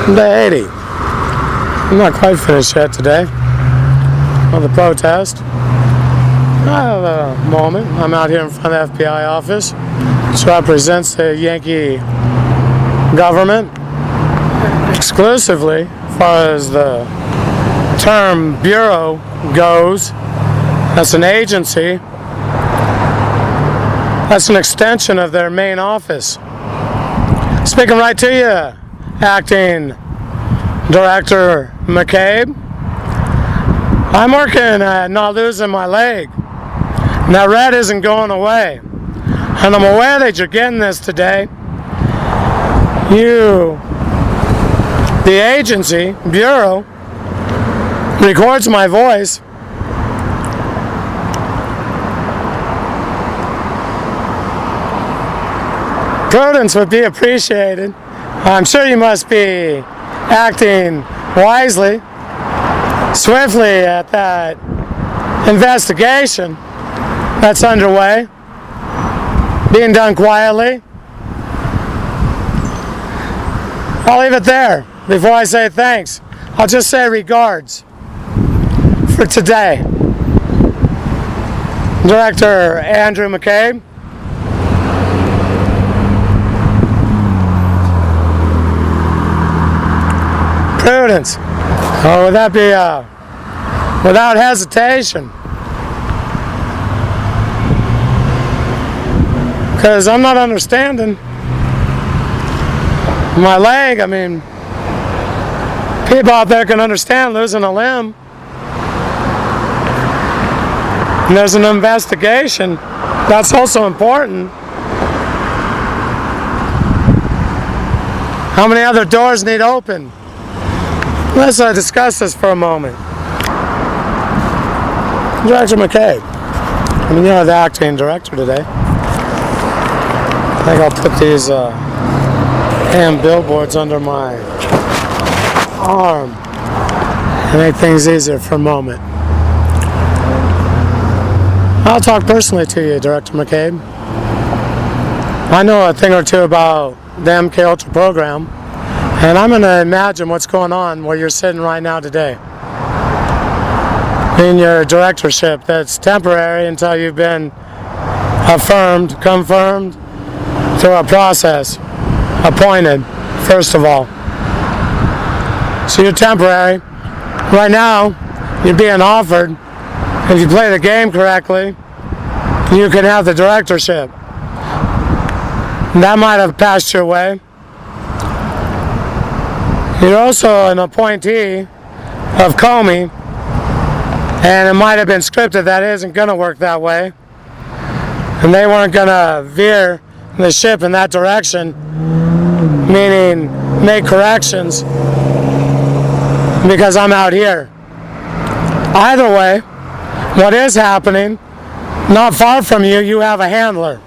Day 80. I'm not quite finished yet today on the protest. I have a moment. I'm out here in front of the F.B.I. office, which represents the Yankee government exclusively as far as the term bureau goes. That's an agency. That's an extension of their main office. Speaking right to you, Acting Director McCabe. I'm working at not losing my leg. And that red isn't going away. And I'm aware that you're getting this today. You, the agency, bureau, records my voice. Prudence would be appreciated. I'm sure you must be acting wisely, swiftly at that investigation that's underway, being done quietly. I'll leave it there before I say thanks. I'll just say regards for today. Director Andrew McCabe. Prudence. Or would that be without hesitation? Because I'm not understanding. My leg, I mean, people out there can understand losing a limb. And there's an investigation. That's also important. How many other doors need open? Let's discuss this for a moment. Director McCabe. I mean, you're the acting director today. I think I'll put these hand billboards under my arm and make things easier for a moment. I'll talk personally to you, Director McCabe. I know a thing or two about the MK Ultra program. And I'm going to imagine what's going on where you're sitting right now today. In your directorship that's temporary until you've been confirmed through a process, appointed, first of all. So you're temporary. Right now, you're being offered, if you play the game correctly, you can have the directorship. That might have passed your way. You're also an appointee of Comey, and it might have been scripted that isn't going to work that way. And they weren't going to veer the ship in that direction, meaning make corrections, because I'm out here. Either way, what is happening, not far from you, you have a handler.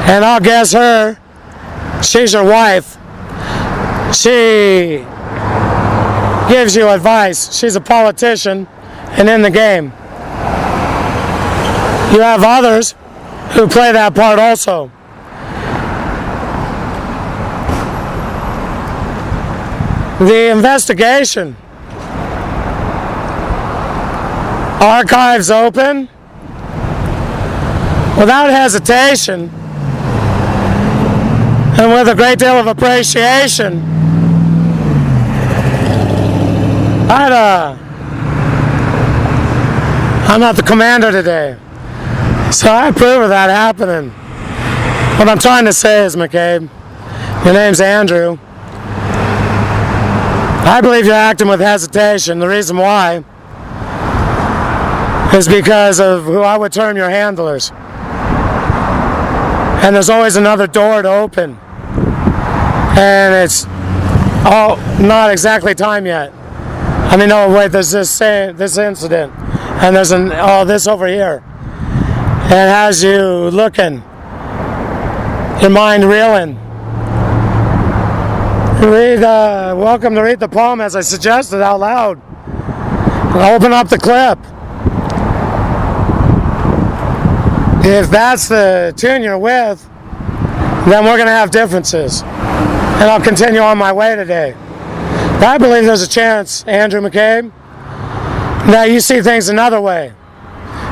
And I'll guess her, she's your wife. She gives you advice. She's a politician and in the game. You have others who play that part also. The investigation. Archives open without hesitation and with a great deal of appreciation. I'm not the commander today, so I approve of that happening. What I'm trying to say is, McCabe, your name's Andrew. I believe you're acting with hesitation. The reason why is because of who I would term your handlers. And there's always another door to open. And it's not exactly time yet. I mean, oh wait, there's this incident, and there's this over here. And it has you looking, your mind reeling. Welcome to read the poem as I suggested out loud. Open up the clip. If that's the tune you're with, then we're going to have differences. and I'll continue on my way today. But I believe there's a chance, Andrew McCabe, that you see things another way.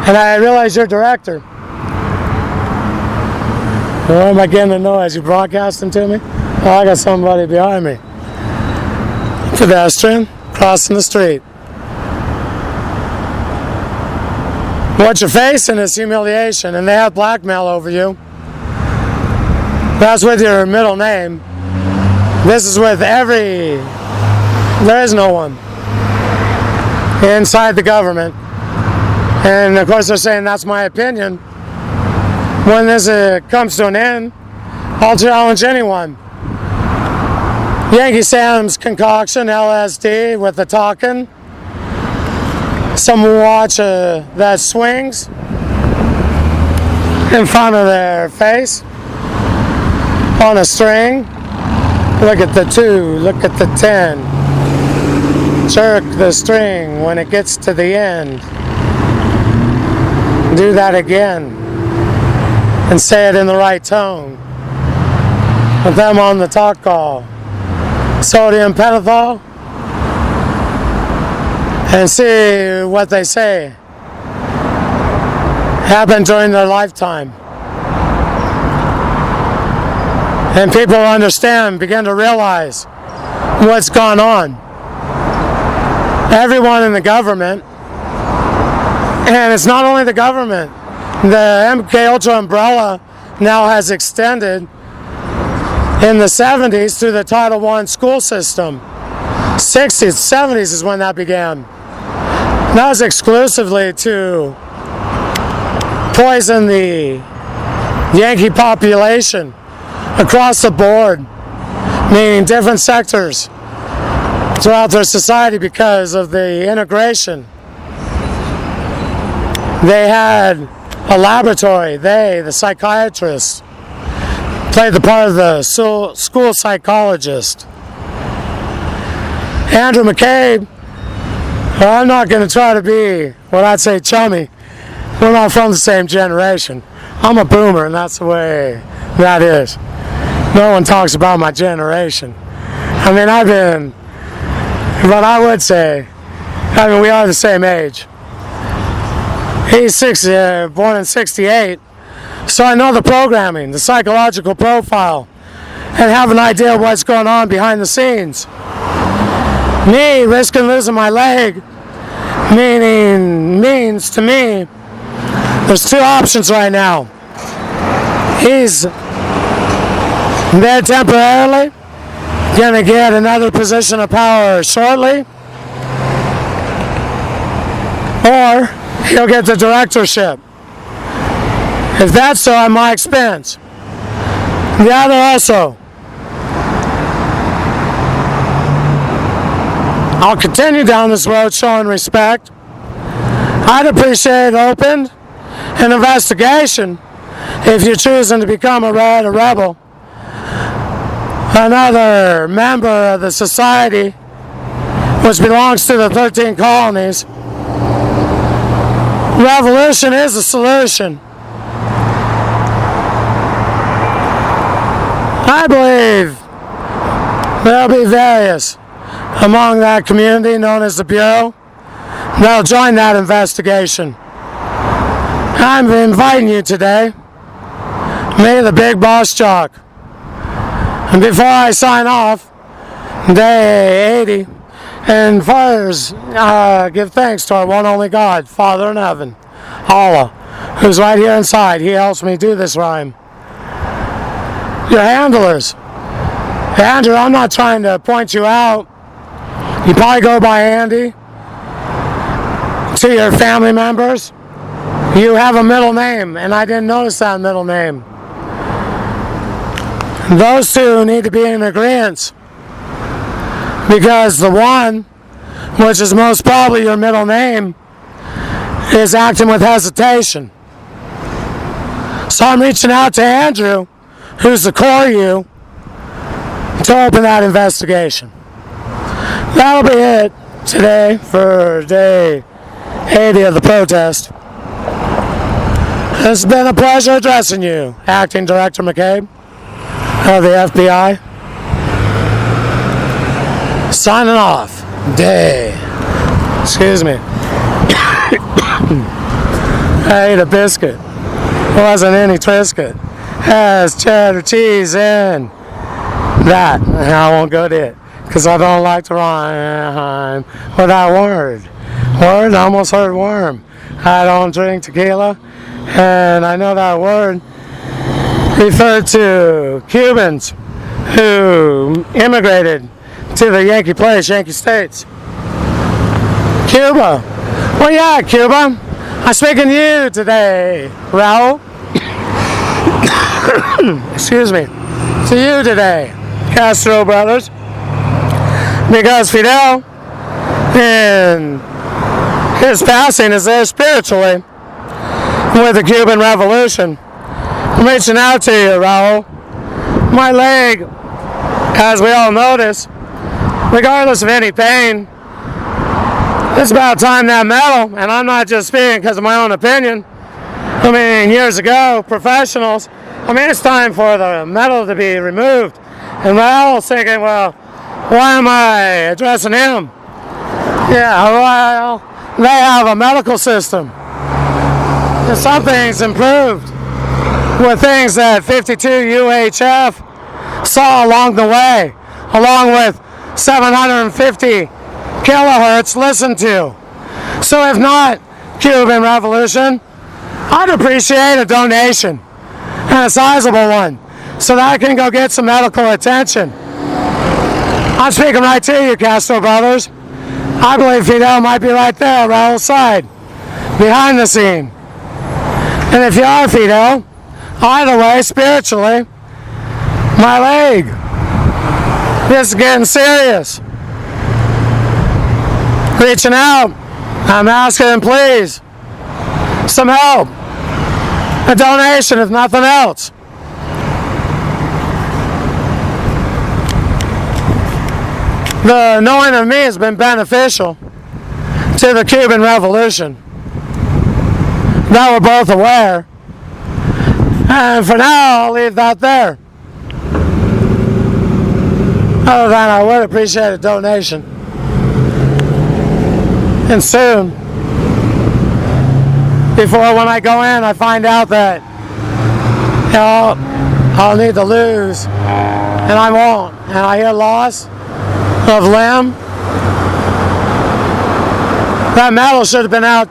And I realize you're director. Oh, am I getting a noise? You broadcasting to me? Oh, I got somebody behind me. Pedestrian crossing the street. What you're facing is humiliation, and they have blackmail over you. That's with your middle name. This is with there is no one inside the government. And of course they're saying that's my opinion. When this comes to an end, I'll challenge anyone. Yankee Sam's concoction, LSD with the talking. Some watch that swings in front of their face on a string. Look at the 2, look at the 10. Jerk the string when it gets to the end. Do that again and say it in the right tone. With them on the talk call. Sodium pentothal. And see what they say happened during their lifetime. And people understand, begin to realize what's gone on. Everyone in the government, and it's not only the government, the MK Ultra umbrella now has extended in the 70s through the Title I school system. 60s, 70s is when that began. That was exclusively to poison the Yankee population across the board, meaning different sectors throughout their society because of the integration. They had a laboratory, the psychiatrists, played the part of the school psychologist. Andrew McCabe, I'm not going to try to be what I'd say chummy. We're not from the same generation. I'm a boomer, and that's the way that is. No one talks about my generation. I mean, but I would say, we are the same age. He's born in 68, so I know the programming, the psychological profile, and have an idea of what's going on behind the scenes. Me risking losing my leg means to me there's 2 options right now. He's there temporarily, gonna get another position of power shortly, or he'll get the directorship. If that's so, at my expense. The other also, I'll continue down this road showing respect. I'd appreciate open an investigation if you're choosing to become a rebel, another member of the society which belongs to the 13 colonies. Revolution is a solution. I believe there'll be various among that community known as the Bureau that'll join that investigation. I'm inviting you today, me the Bigbossjock. And before I sign off, day 80, and first give thanks to our one only God, Father in heaven, Allah, who's right here inside. He helps me do this rhyme. Your handlers. Andrew, I'm not trying to point you out. You probably go by Andy. To your family members, you have a middle name, and I didn't notice that middle name. Those 2 need to be in agreement, because the one, which is most probably your middle name, is acting with hesitation. So I'm reaching out to Andrew, who's the core you, to open that investigation. That'll be it today for day 80 of the protest. It's been a pleasure addressing you, Acting Director McCabe of the FBI. signing off. Day. Excuse me. I ate a biscuit. It wasn't any Triscuit. Has cheddar cheese in that. And I won't go to it because I don't like to rhyme with that word. Word? I almost heard worm. I don't drink tequila, and I know that word referred to Cubans who immigrated to the Yankee place, Yankee States. Cuba. Well, yeah, Cuba. I'm speaking to you today, Raul. Excuse me. To you today, Castro brothers. Because Fidel, in his passing, is there spiritually with the Cuban Revolution. I'm reaching out to you, Raul. My leg, as we all notice, regardless of any pain, it's about time that metal, and I'm not just speaking because of my own opinion. I mean, years ago, professionals, it's time for the metal to be removed. And Raul's thinking, well, why am I addressing him? Yeah, well, they have a medical system. And some things improved with things that 52 UHF saw along the way, along with 750 kilohertz listened to. So if not Cuban Revolution, I'd appreciate a donation, and a sizable one, so that I can go get some medical attention. I'm speaking right to you, Castro brothers. I believe Fidel might be right there, Raul's side, behind the scene. And if you are Fidel, either way, spiritually, my leg, this is getting serious. Reaching out, I'm asking, please, some help, a donation if nothing else. The knowing of me has been beneficial to the Cuban Revolution. That we're both aware. And for now, I'll leave that there. Other than I would appreciate a donation. And soon, before when I go in, I find out that I'll need to lose, and I won't. And I hear loss of limb. That metal should have been out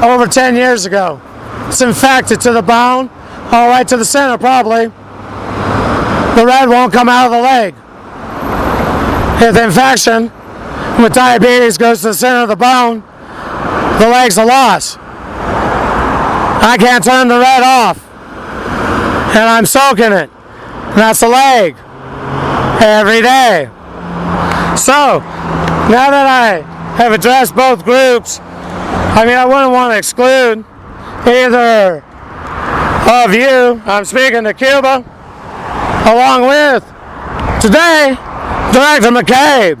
over 10 years ago. It's infected to the bone, all right to the center probably. The red won't come out of the leg. If the infection with diabetes goes to the center of the bone, the leg's a loss. I can't turn the red off, and I'm soaking it. And that's the leg every day. So, now that I have addressed both groups, I wouldn't want to exclude either of you. I'm speaking to Cuba, along with, today, Director McCabe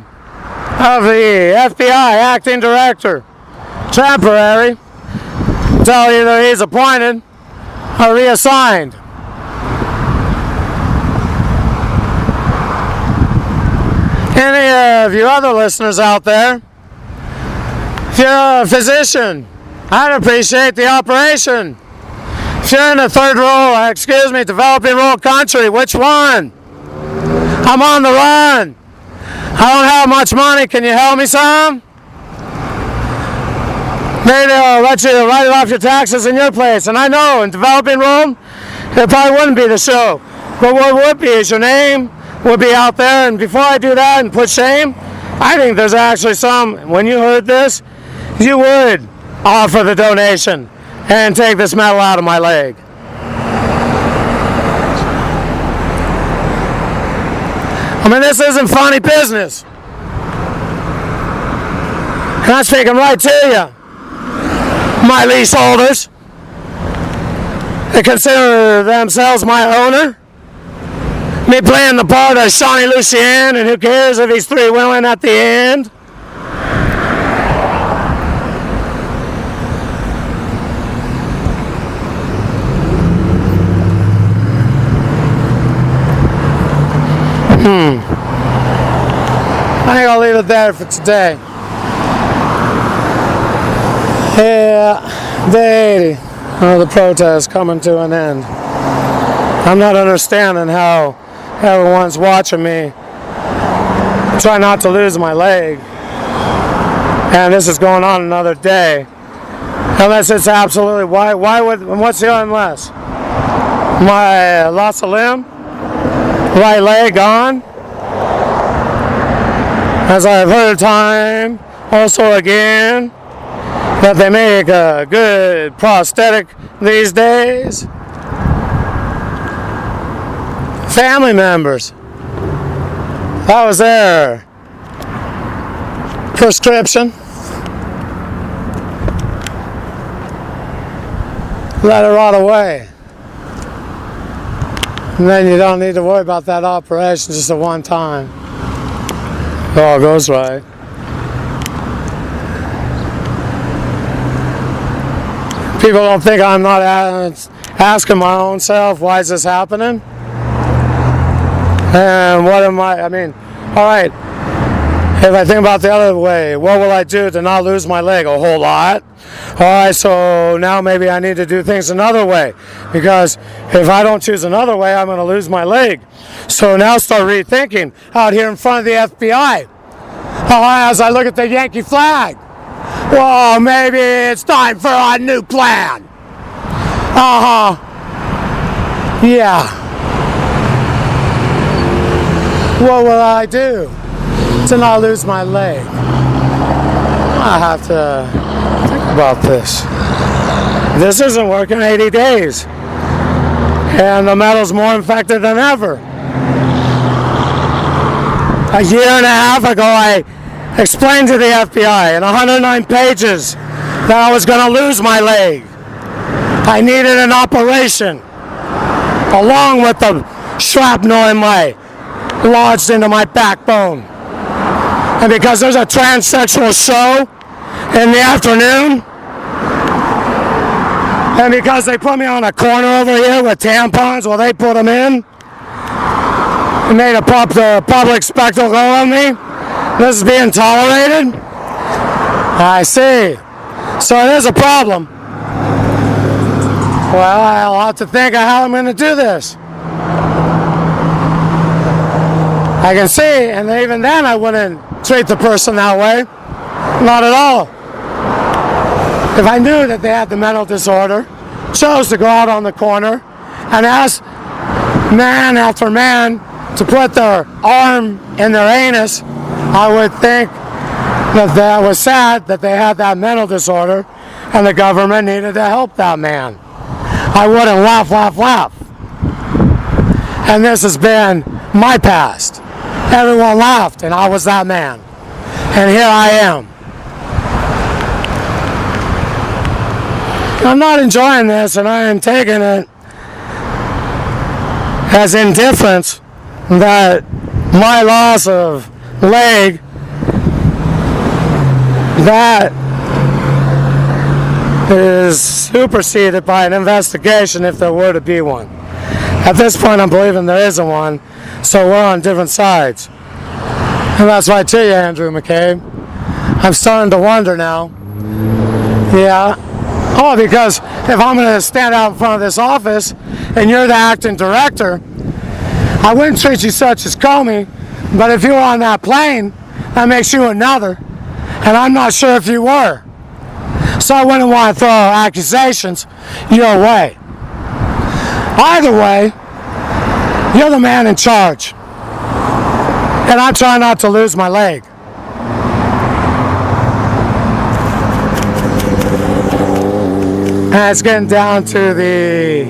of the F.B.I. Acting Director, temporary, until either he's appointed or reassigned. Any of you other listeners out there, if you're a physician, I'd appreciate the operation. If you're in the developing world country, which one? I'm on the run. I don't have much money. Can you help me some? Maybe they'll let you write it off your taxes in your place. And I know in developing world, it probably wouldn't be the show. But what would be is your name would be out there. And before I do that and put shame, I think there's actually some, when you heard this, you would offer the donation and take this metal out of my leg. This isn't funny business. And I'm speaking right to you, my leaseholders. They consider themselves my owner. Me playing the part of Shawnee Lucien, and who cares if he's 3 willing at the end? I think I'll leave it there for today. Yeah, day 80 of the protest coming to an end. I'm not understanding how everyone's watching me try not to lose my leg. And this is going on another day. Unless it's absolutely, why would, what's the unless? My loss of limb? Right leg gone? As I've heard time, also again, that they make a good prosthetic these days. Family members. That was their prescription. Let it rot away. And then you don't need to worry about that operation, just a one time. It all goes right. People don't think I'm not asking my own self, why is this happening? And what am I mean, alright, if I think about the other way, what will I do to not lose my leg? A whole lot. Alright, so now maybe I need to do things another way. Because if I don't choose another way, I'm going to lose my leg. So now start rethinking out here in front of the F.B.I. As I look at the Yankee flag. Well, maybe it's time for a new plan. Yeah. What will I do to not lose my leg? I have to think about this. This isn't working 80 days. And the metal's more infected than ever. A year and a half ago, I explained to the F.B.I. in 109 pages that I was going to lose my leg. I needed an operation, along with the shrapnel lodged into my backbone. And because there's a transsexual show in the afternoon, and because they put me on a corner over here with tampons while they put them in, and made the public spectacle of me, this is being tolerated? I see. So it is a problem. Well, I'll have to think of how I'm going to do this. I can see, and even then I wouldn't treat the person that way. Not at all. If I knew that they had the mental disorder, chose to go out on the corner and ask man after man to put their arm in their anus, I would think that was sad that they had that mental disorder and the government needed to help that man. I wouldn't laugh. And this has been my past. Everyone laughed and I was that man. And here I am. I'm not enjoying this, and I am taking it as indifference that my loss of leg, that is superseded by an investigation if there were to be one. At this point, I'm believing there isn't one, so we're on different sides. And that's right to you, Andrew McCabe. I'm starting to wonder now. Yeah. Oh, because if I'm going to stand out in front of this office and you're the acting director, I wouldn't treat you such as Comey, but if you were on that plane, that makes you another. And I'm not sure if you were. So I wouldn't want to throw accusations your way. Either way, you're the man in charge. And I'm trying not to lose my leg. And it's getting down to the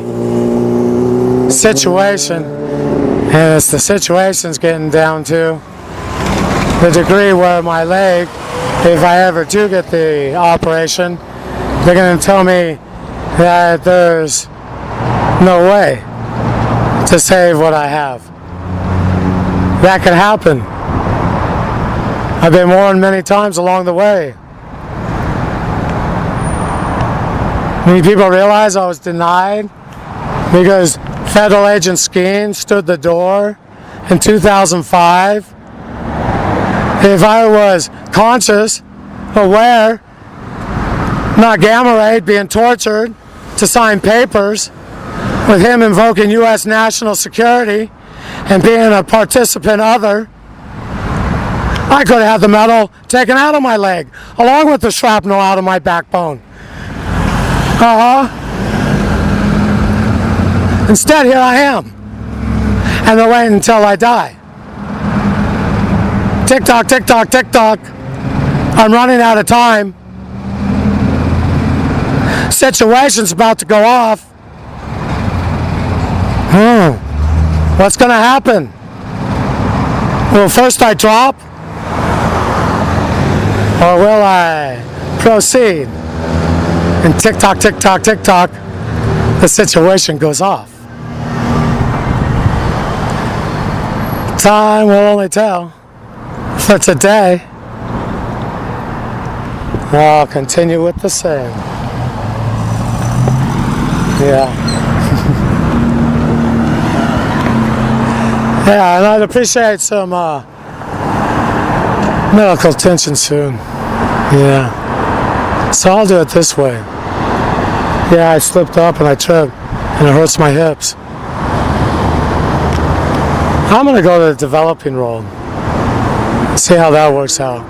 situation, and it's the situation's getting down to the degree where my leg, if I ever do get the operation, they're going to tell me that there's no way to save what I have. That could happen. I've been warned many times along the way. Many people realize I was denied because federal agent Skeen stood the door in 2005 If I was conscious, aware, not gamma rayed, being tortured to sign papers with him invoking U.S. national security and being a participant other, I could have had the metal taken out of my leg, along with the shrapnel out of my backbone. Instead, here I am. And they're waiting until I die. Tick tock, tick tock, tick tock. I'm running out of time. Situation's about to go off. What's going to happen? Well, first I drop, or will I proceed? And tick tock, tick tock, tick tock, the situation goes off. Time will only tell. For today, I'll continue with the same. Yeah. Yeah, and I'd appreciate some medical attention soon. Yeah. So I'll do it this way. Yeah, I slipped up and I tripped, and it hurts my hips. I'm going to go to the developing role. See how that works out.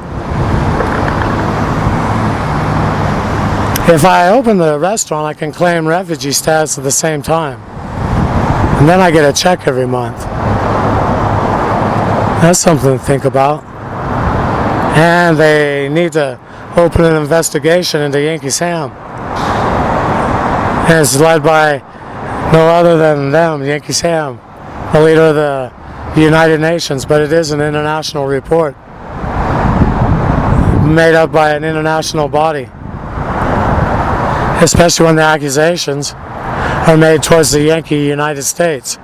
If I open the restaurant, I can claim refugee status at the same time. And then I get a check every month. That's something to think about. And they need to open an investigation into Yankee Sam. And it's led by no other than them, Yankee Sam, the leader of the United Nations, but it is an international report made up by an international body, especially when the accusations are made towards the Yankee United States.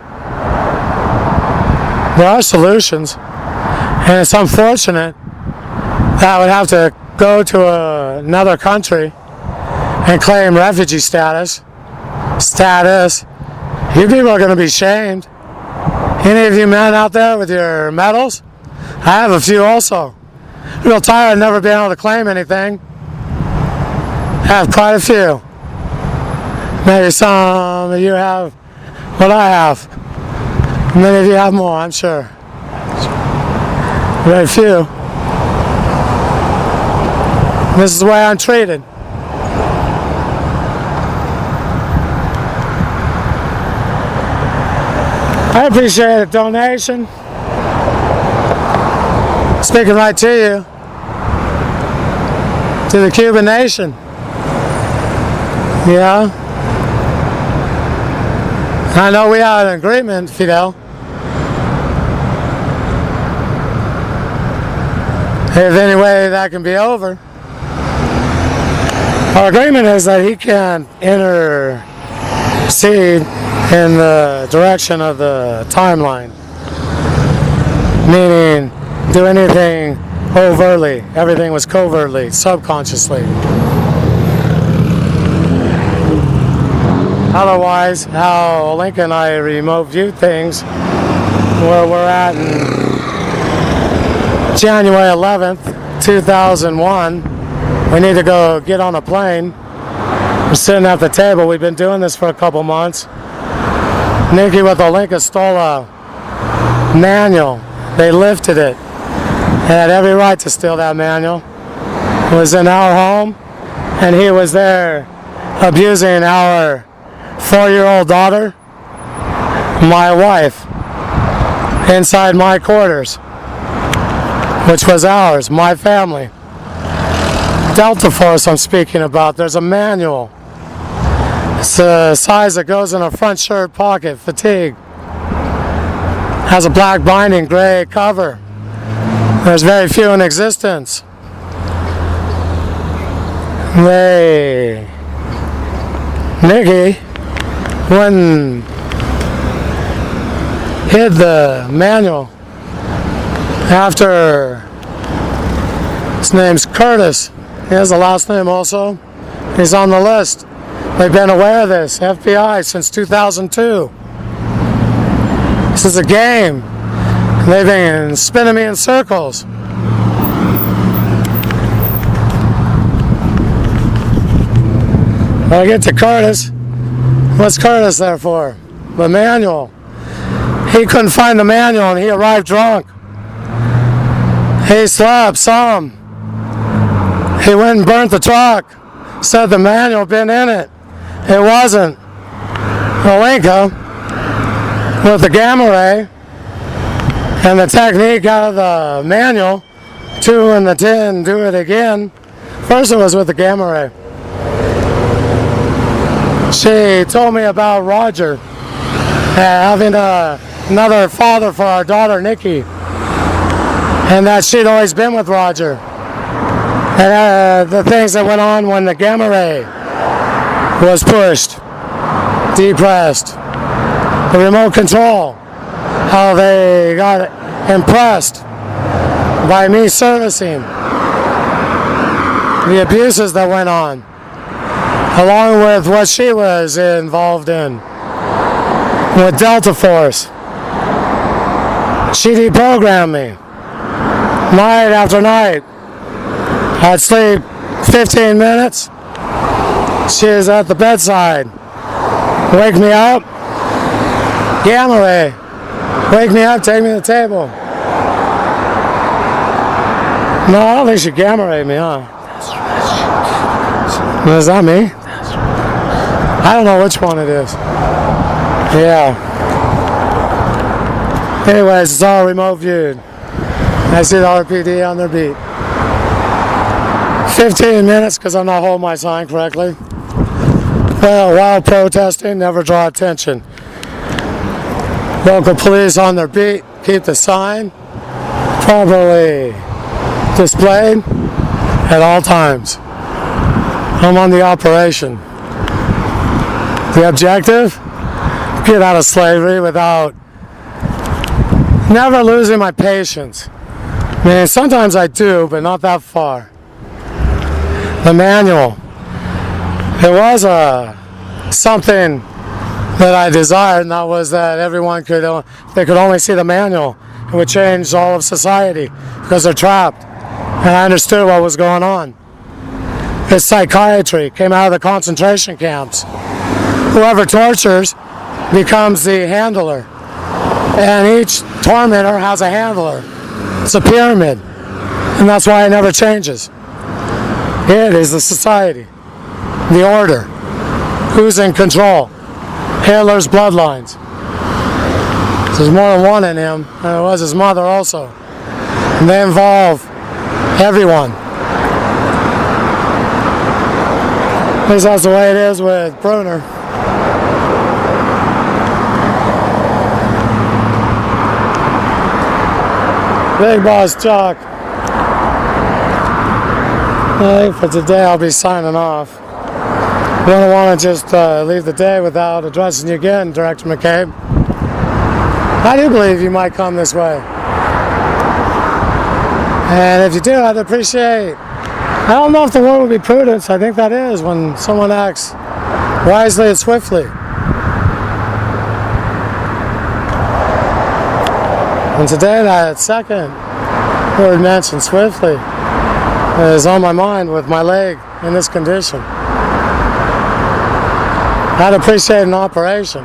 There are solutions, and it's unfortunate that I would have to go to another country and claim refugee status. You people are going to be shamed. Any of you men out there with your medals? I have a few also. Real tired of never being able to claim anything. I have quite a few. Maybe some of you have what I have. Many of you have more, I'm sure. Very few. This is the way I'm treated. I appreciate a donation. Speaking right to you. To the Cuban nation. Yeah. I know we had an agreement, Fidel. If any way that can be over. Our agreement is that he can intercede in the direction of the timeline. Meaning, do anything overtly. Everything was covertly, subconsciously. Otherwise, how Lincoln and I remote viewed things, where we're at in January 11th, 2001, we need to go get on a plane. We're sitting at the table. We've been doing this for a couple months. Nikki with Olinka stole a manual. They lifted it. They had every right to steal that manual. It was in our home, and he was there abusing our 4-year-old daughter, my wife, inside my quarters, which was ours, my family. Delta Force I'm speaking about, there's a manual. It's the size that goes in a front shirt pocket, fatigue. Has a black binding, gray cover. There's very few in existence. Nikki when hid the manual after, his name's Curtis. He has a last name also. He's on the list. They've been aware of this, F.B.I, since 2002. This is a game. They've been spinning me in circles. When I get to Curtis, what's Curtis there for? The manual. He couldn't find the manual and he arrived drunk. He slept some. He went and burnt the truck. Said the manual had been in it. It wasn't. Malenka with the gamma ray and the technique out of the manual, 2 in the 10, do it again. First it was with the gamma ray. She told me about Roger having another father for our daughter Nikki, and that she'd always been with Roger, and the things that went on when the gamma ray was pushed, depressed, the remote control, how they got impressed by me servicing, the abuses that went on, along with what she was involved in with Delta Force. She deprogrammed me night after night. I'd sleep 15 minutes. She was at the bedside. Wake me up. Gamma ray. Wake me up, take me to the table. No, I don't think she gamma rayed me, huh? Is that me? I don't know which one it is. Yeah. Anyways, it's all remote viewed. I see the RPD on their beat. 15 minutes because I'm not holding my sign correctly. Well, while protesting, never draw attention. Local police on their beat, keep the sign properly displayed at all times. I'm on the operation. The objective? Get out of slavery without never losing my patience. I mean, sometimes I do, but not that far. The manual. It was something that I desired, and that was that everyone they could only see the manual. It would change all of society because they're trapped. And I understood what was going on. It's psychiatry. Came out of the concentration camps. Whoever tortures becomes the handler. And each tormentor has a handler. It's a pyramid. And that's why it never changes. It is the society. The order. Who's in control? Hitler's bloodlines. There's more than one in him, and it was his mother also. And they involve everyone. At least that's the way it is with Bruner. Bigbossjock. I think for today I'll be signing off. I don't want to just leave the day without addressing you again, Director McCabe. I do believe you might come this way. And if you do, I'd appreciate. I don't know if the word would be prudence. I think that is when someone acts wisely and swiftly. And today that second word mentioned, swiftly, is on my mind with my leg in this condition. I'd appreciate an operation.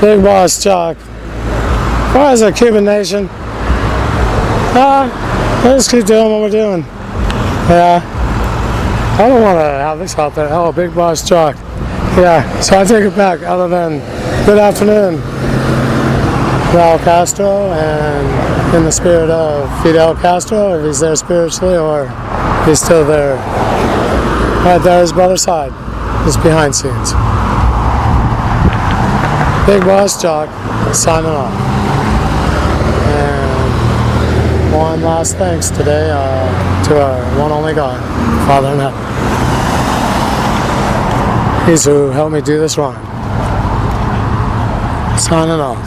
Bigbossjock. As far as a Cuban nation, let's keep doing what we're doing. Yeah. I don't want to have this out there. Oh, Bigbossjock. Yeah, so I take it back, other than good afternoon, Raul Castro, and in the spirit of Fidel Castro, if he's there spiritually or he's still there. Right there, his brother's side, just behind scenes. Bigbossjock signing off. And one last thanks today to our one only God, Father in heaven. He's who helped me do this rhyme. Signing off.